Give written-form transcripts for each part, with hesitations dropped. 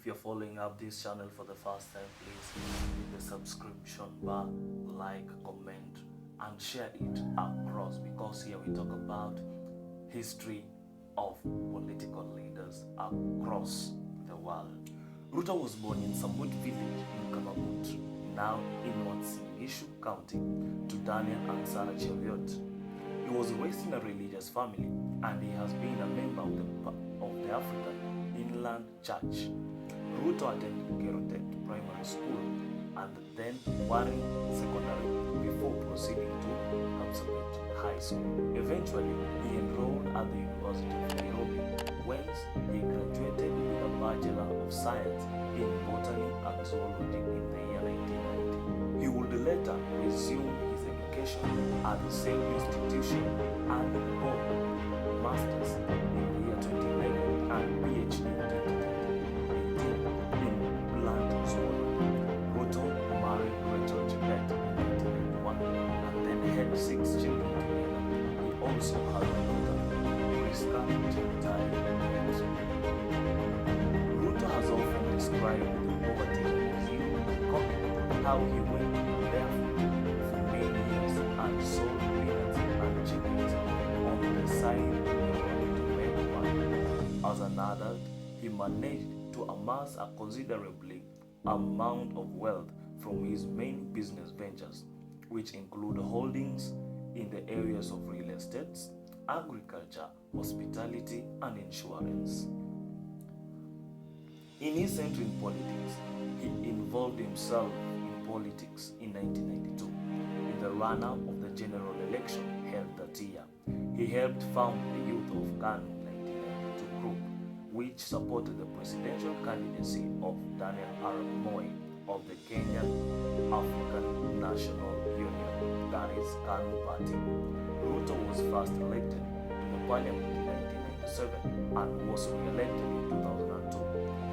you're following up this channel for the first time, please hit the subscription bar, like, comment, and share it across, because here we talk about history of political leaders across the world. Ruto was born in Summury village in Kamabut, now in North Issue County, to Daniel and Sarah Cheviot. He was raised in a religious family, and he has been a member of the African Inland Church. Ruto attended Kerotet Primary School and then Warren Secondary before proceeding to Kapsabet High School. Eventually, he enrolled at the University of Nairobi, whence he graduated with a Bachelor of Science in Botany and Zoology in the year 1990. He would later resume his education at the same institution and got Masters in the year 2011 and PhD in 2018 in plant zoology. Ruto married Rachel Chebet in 1991 and then had 6 children together. He also has a daughter, Priska Cheptai. Ruto has often described the poverty of his youth, commenting how he went barefoot for many years and sold peanuts and chickens on the side in order to make money. As an adult, he managed to amass a considerably amount of wealth from his main business ventures, which include holdings in the areas of real estate, agriculture, hospitality, and insurance. In his entry in politics, he involved himself in politics in 1992 in the run-up of the general election held that year. He helped found the Youth of Kanu 1992 group, which supported the presidential candidacy of Daniel Arap Moi of the Kenyan African National Union, that is KANU Party. Ruto was first elected to the parliament in 1997 and was re-elected in 2002.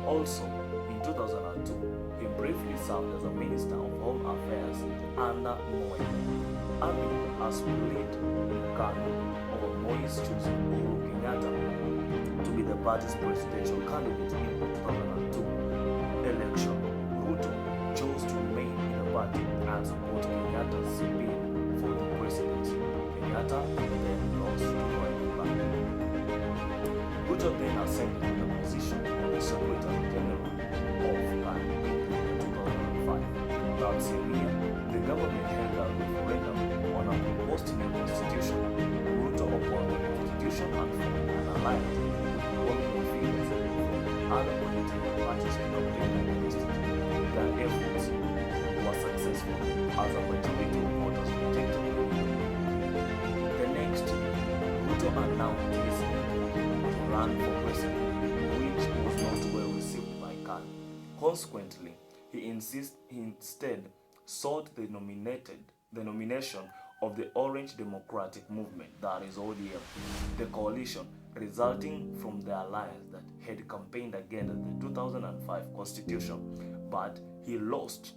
Also, in 2002, he briefly served as a Minister of Home Affairs under Moi. Amid a split in KANU over Moi's choosing Uhuru Kenyatta to be the party's presidential candidate in the 2002 election, Ruto chose to remain in the party and support Kenyatta's bid for the presidency. Kenyatta then lost to Moi. Ruto then ascended to the position of the Secretary General of KANU in 2005. That same year, the government held a referendum on a proposed new constitution. Ruto opposed the constitution and formed an alliance with prominent figures from other political parties to obtain against it. Their efforts were successful as a majority of voters rejected the bill. The next year, Ruto announced his intent to run for president, which was not well received by KANU. Consequently, he instead sought the nomination of the Orange Democratic Movement, that is ODM, the coalition resulting from the alliance that had campaigned against the 2005 constitution, but he lost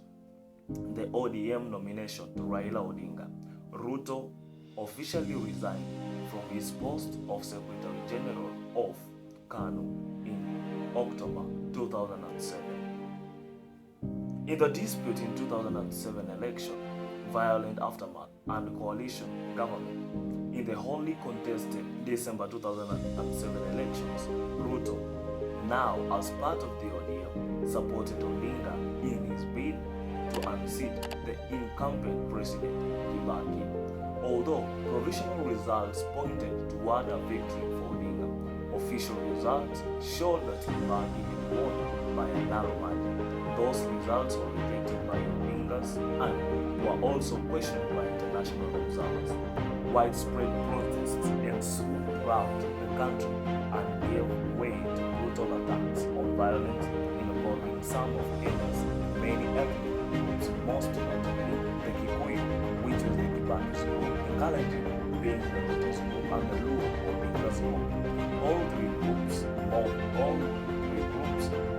the ODM nomination to Raila Odinga. Ruto officially resigned from his post of Secretary General of KANU in October 2007. In the dispute in 2007 election, violent aftermath and coalition government, in the hotly contested December 2007 elections, Ruto, now as part of the ODM, supported Odinga in his bid to unseat the incumbent president Kibaki. Although provisional results pointed toward a victory for Odinga, official results showed that Kibaki had won by a narrow margin. Those results were rejected by Odinga's and were also questioned by international observers. Widespread protests ensued throughout the country and gave way to brutal attacks of violence involving some of Kenya's many ethnic groups, most notably the Kikuyu, which was the Kibaki's group, the Kalenjin being the Ruto's group, and the Luo Odinga's group. All three groups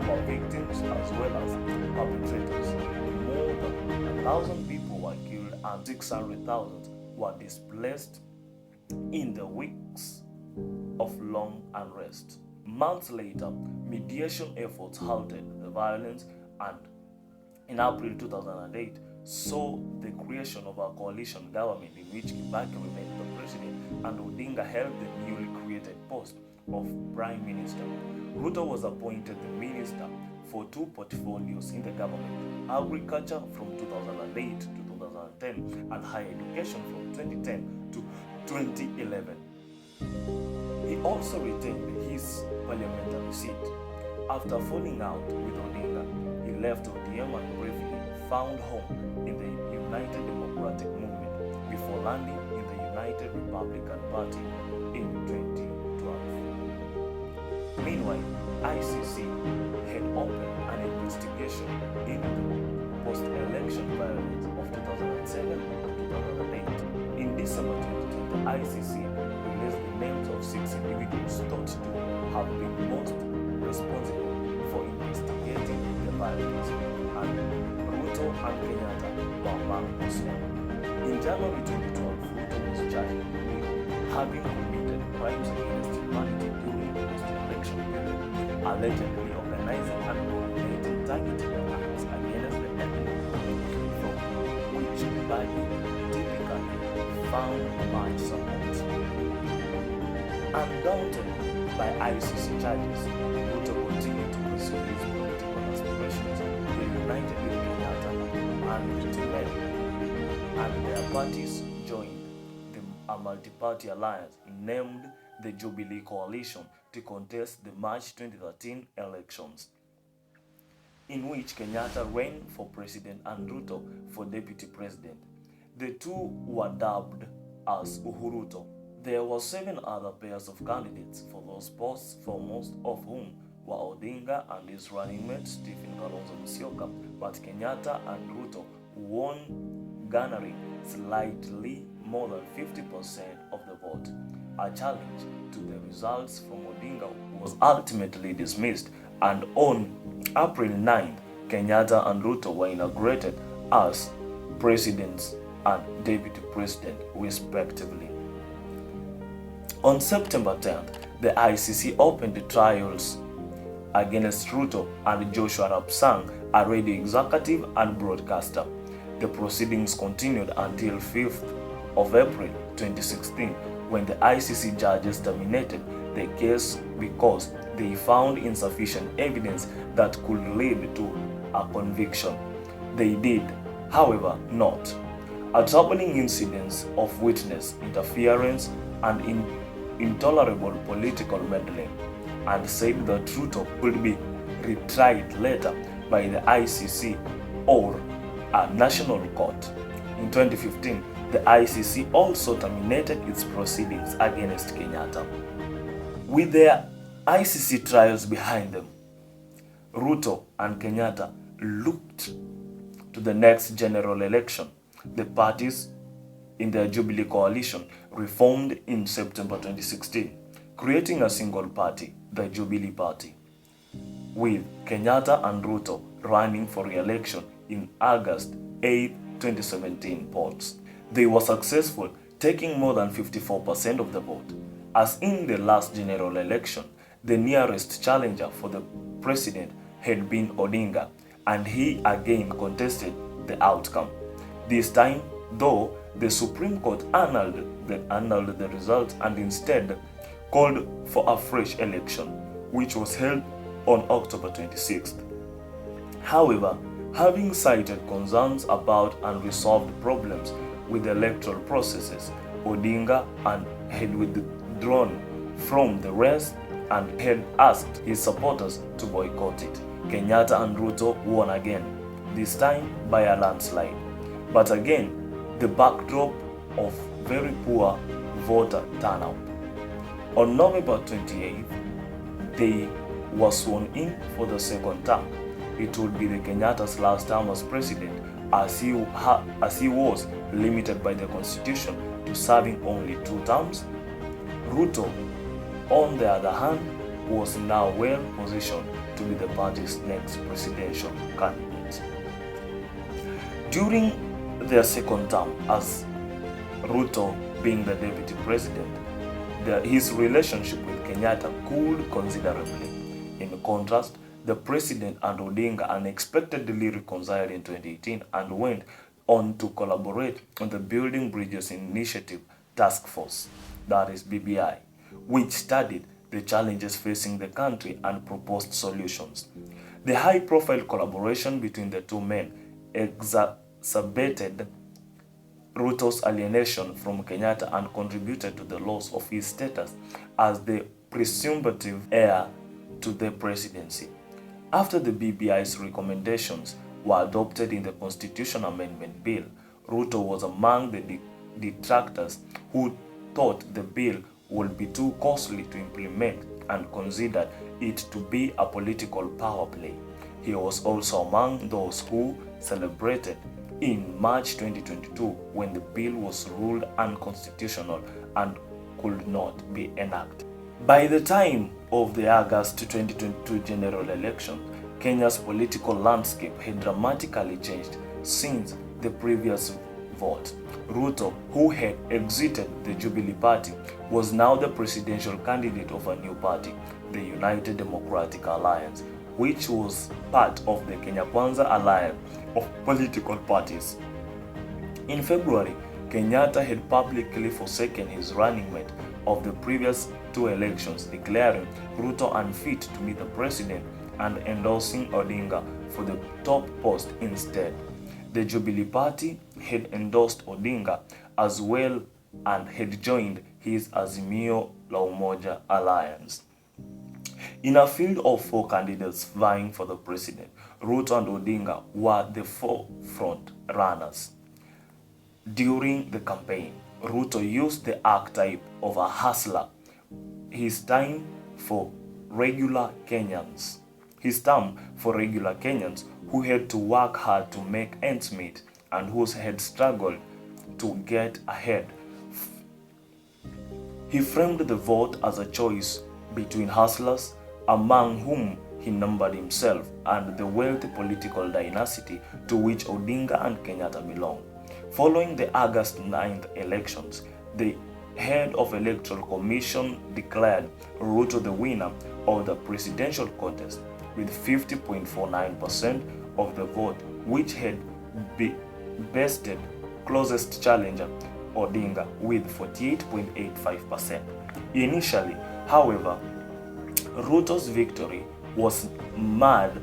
were victims as well as perpetrators. More than 1,000 people were killed and 600,000 were displaced in the weeks of long unrest. Months later, mediation efforts halted the the violence, and in April 2008 saw the creation of a coalition government in which Kibaki remained the president and Odinga held the newly created post of Prime Minister. Ruto was appointed the minister for two portfolios in the government: agriculture from 2008 to 2010 and higher education from 2010 to 2011. He also retained his parliamentary seat. After falling out with Odinga, he left ODM and briefly found home in the United Democratic Movement before landing in the United Republican Party in 2012. Meanwhile, ICC had opened an investigation into the post-election violence of 2007 and 2008. In December 2020, ICC released the names of 6 individuals thought to have been most responsible for investigating the violence, and Ruto and Kenyatta were among those named. In January 2012, Ruto was charged with having committed crimes against humanity during the post-election period, allegedly organizing and coordinating targeted attacks against the ethnic group from which Kibaki typically found much support. Undaunted by ICC charges, Ruto continued to pursue his political aspirations. He united with Kenyatta and the two men, and their parties joined a multi-party alliance named the Jubilee Coalition to contest the March 2013 elections, in which Kenyatta ran for president and Ruto for deputy president. The two were dubbed as Uhuruto. There were 7 other pairs of candidates for those posts, foremost of whom were Odinga and his running mate Stephen Kalonzo Musyoka, but Kenyatta and Ruto won, garnering slightly more than 50% of the vote. A challenge to the results from Odinga was ultimately dismissed, and on April 9th, Kenyatta and Ruto were inaugurated as presidents and deputy president, respectively. On September 10th, the ICC opened the trials against Ruto and Joshua Rapsang, a radio executive and broadcaster. The proceedings continued until 5th of April 2016, when the ICC judges terminated the case because they found insufficient evidence that could lead to a conviction. They did, however, not. A troubling incidence of witness interference and intolerable political meddling, and said that Ruto could be retried later by the ICC or a national court. In 2015, the ICC also terminated its proceedings against Kenyatta. With their ICC trials behind them, Ruto and Kenyatta looked to the next general election. The parties in their Jubilee coalition reformed in September 2016, creating a single party, the Jubilee Party, with Kenyatta and Ruto running for re-election in August 8, 2017 polls. They were successful, taking more than 54% of the vote. As in the last general election, the nearest challenger for the president had been Odinga, and he again contested the outcome. This time, though, the Supreme Court annulled the results and instead called for a fresh election, which was held on October 26th. However, having cited concerns about unresolved problems with the electoral processes, Odinga had withdrawn from the race and had asked his supporters to boycott it. Kenyatta and Ruto won again, this time by a landslide. But again, the backdrop of very poor voter turnout. On November 28th, they were sworn in for the second term. It would be the Kenyatta's last term as president, as he was limited by the constitution to serving only 2 terms. Ruto, on the other hand, was now well positioned to be the party's next presidential candidate. During their second term, as Ruto being the deputy president, his relationship with Kenyatta cooled considerably. In contrast, the the president and Odinga unexpectedly reconciled in 2018 and went on to collaborate on the Building Bridges Initiative Task Force, that is BBI, which studied the challenges facing the country and proposed solutions. The high-profile collaboration between the two men exacerbated Ruto's alienation from Kenyatta and contributed to the loss of his status as the presumptive heir to the presidency. After the BBI's recommendations were adopted in the Constitution Amendment Bill, Ruto was among the detractors who thought the bill would be too costly to implement and considered it to be a political power play. He was also among those who celebrated in March 2022 when the bill was ruled unconstitutional and could not be enacted. By the time of the August 2022 general election, Kenya's political landscape had dramatically changed since the previous vote. Ruto, who had exited the Jubilee Party, was now the presidential candidate of a new party, the United Democratic Alliance, which was part of the Kenya Kwanza alliance of political parties. In February, Kenyatta had publicly forsaken his running mate of the previous two elections, declaring Ruto unfit to be the president and endorsing Odinga for the top post instead. The Jubilee Party had endorsed Odinga as well and had joined his Azimio la Umoja alliance. In a field of four candidates vying for the president, Ruto and Odinga were the forefront runners. During the campaign, Ruto used the archetype of a hustler. His term for regular Kenyans who had to work hard to make ends meet and who had struggled to get ahead. He framed the vote as a choice between hustlers, among whom he numbered himself, and the wealthy political dynasty to which Odinga and Kenyatta belong. Following the August 9th elections, the head of Electoral Commission declared Ruto the winner of the presidential contest with 50.49% of the vote, which had bested closest challenger Odinga with 48.85%. Initially, however, Ruto's victory was marred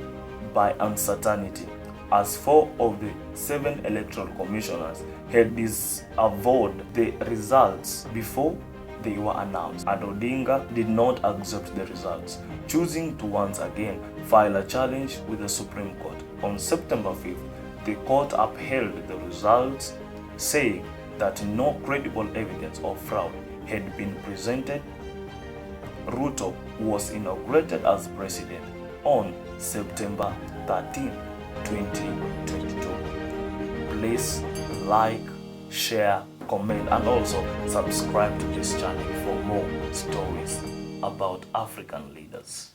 by uncertainty, as 4 of the 7 electoral commissioners had disavowed the results before they were announced, and Odinga did not accept the results, choosing to once again file a challenge with the Supreme Court. On September 5th, the court upheld the results, saying that no credible evidence of fraud had been presented. Ruto was inaugurated as president on September 13, 2022. Please like, share, comment, and also subscribe to this channel for more stories about African leaders.